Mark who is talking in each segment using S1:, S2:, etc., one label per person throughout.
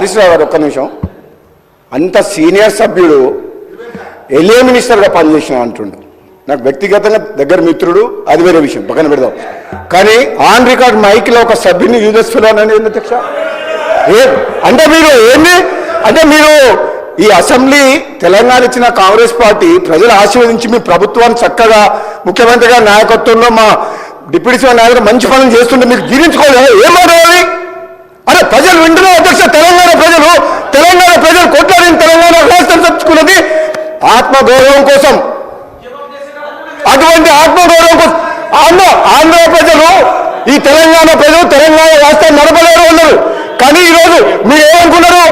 S1: హరీష్ రావు గారు ఒక్క నిమిషం. అంత సీనియర్ సభ్యుడు ఎల్ఏ మినిస్టర్గా పనిచేసిన అంటుండు. నాకు వ్యక్తిగతంగా దగ్గర మిత్రుడు, అది వేరే విషయం, పక్కన పెడదాం. కానీ ఆన్ రికార్డ్ మైక్లో ఒక సభ్యుని యూజెస్ ఫెలో అనేది అధ్యక్ష అంటే మీరు ఏంది అంటే మీరు ఈ అసెంబ్లీ తెలంగాణ ఇచ్చిన కాంగ్రెస్ పార్టీ ప్రజలు ఆశీర్వదించి మీ ప్రభుత్వాన్ని చక్కగా ముఖ్యమంత్రి గారి నాయకత్వంలో మా డిప్యూటీ సీఎం నాయకులు మంచి పనులు చేస్తుంటే మీకు జీర్ణించుకోలేదు. ఏం మాట్లాడాలి? అరే ప్రజలు వింటున్నారు అధ్యక్ష. తెలంగాణ ప్రజలు కొట్లాడిన తెలంగాణ రాష్ట్రం తెచ్చుకున్నది ఆత్మగౌరవం కోసం. అటువంటి ఆత్మగౌరవం కోసం ఆంధ్ర ప్రజలు, ఈ తెలంగాణ ప్రజలు తెలంగాణ రాష్ట్రాన్ని నడపలేరు ఉన్నారు. కానీ ఈరోజు మీరు ఏమనుకున్నారు?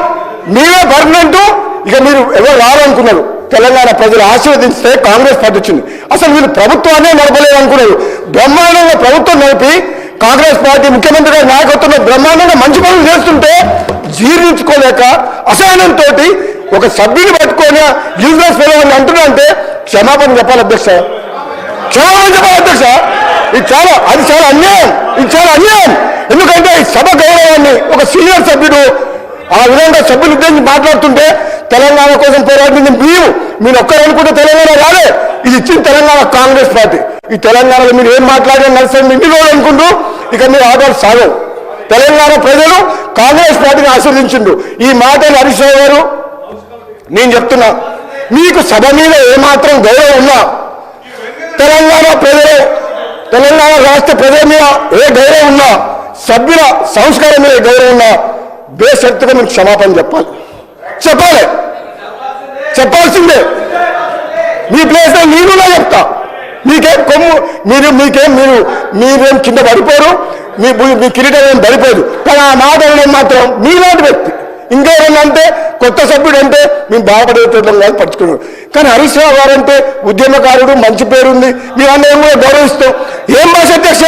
S1: మీరే పర్మనెంట్, ఇక మీరు ఎవరు రావాలనుకున్నారు. తెలంగాణ ప్రజలు ఆశీర్వదించితే కాంగ్రెస్ పార్టీ వచ్చింది. అసలు వీళ్ళు ప్రభుత్వాన్ని నడపలేరు అనుకున్నారు. బ్రహ్మాండంగా ప్రభుత్వం నడిపి కాంగ్రెస్ పార్టీ ముఖ్యమంత్రి గారి నాయకత్వంలో బ్రహ్మాండంగా మంచి పనులు చేస్తుంటే జీర్ణించుకోలేక అసహనంతో ఒక సభ్యుని పట్టుకొని యూజ్లెస్ ఫెలో అని అంటున్నా అంటే క్షమాపణ చెప్పాలి అధ్యక్ష. క్షమాపణ చెప్పాలి అధ్యక్ష. అది చాలా అన్యాయం. ఇది చాలా అన్యాయం. ఎందుకంటే ఈ సభ గౌరవాన్ని ఒక సీనియర్ సభ్యుడు ఆ విధంగా సభ్యులు ఉద్దేశించి మాట్లాడుతుంటే తెలంగాణ కోసం పోరాడింది మీరు ఒక్కరు అనుకుంటే తెలంగాణ రాలే. ఇది ఇచ్చిన తెలంగాణ కాంగ్రెస్ పార్టీ. ఈ తెలంగాణలో మీరు ఏం మాట్లాడినా నడుస్తుంది ఇన్ని రోజులు అనుకుంటూ ఇక మీరు ఆధార్ సాగవు. తెలంగాణ ప్రజలు కాంగ్రెస్ పార్టీని ఆశీర్వదించిండు. ఈ మాటలు హరీష్ రావు గారు నేను చెప్తున్నా, మీకు సభ మీద ఏమాత్రం గౌరవం ఉన్నా, తెలంగాణ రాష్ట్ర ప్రజల మీద ఏ గౌరవం ఉన్నా, సభ్యుల సంస్కారం మీద గౌరవం ఉన్నా బేషరతుగా మీకు క్షమాపణ చెప్పాల్సిందే. మీ ప్లేస్లో నేనున్నా చెప్తా. మీకేం కొమ్ము మీరేం కింద పడిపోరు, మీ కిరీటం ఏం పడిపోదు. కానీ ఆ మాటలు మాత్రం మీలాంటి వ్యక్తి ఇంకేమన్నా అంటే కొత్త సభ్యుడు అంటే మేము బాధపడేటోళ్ళం కాదు పట్టుకున్నాడు. కానీ హరీష్ రావు గారు అంటే ఉద్యమకారుడు, మంచి పేరుంది, మీ అందరం కూడా గౌరవిస్తాం. ఏం భాష అధ్యక్ష?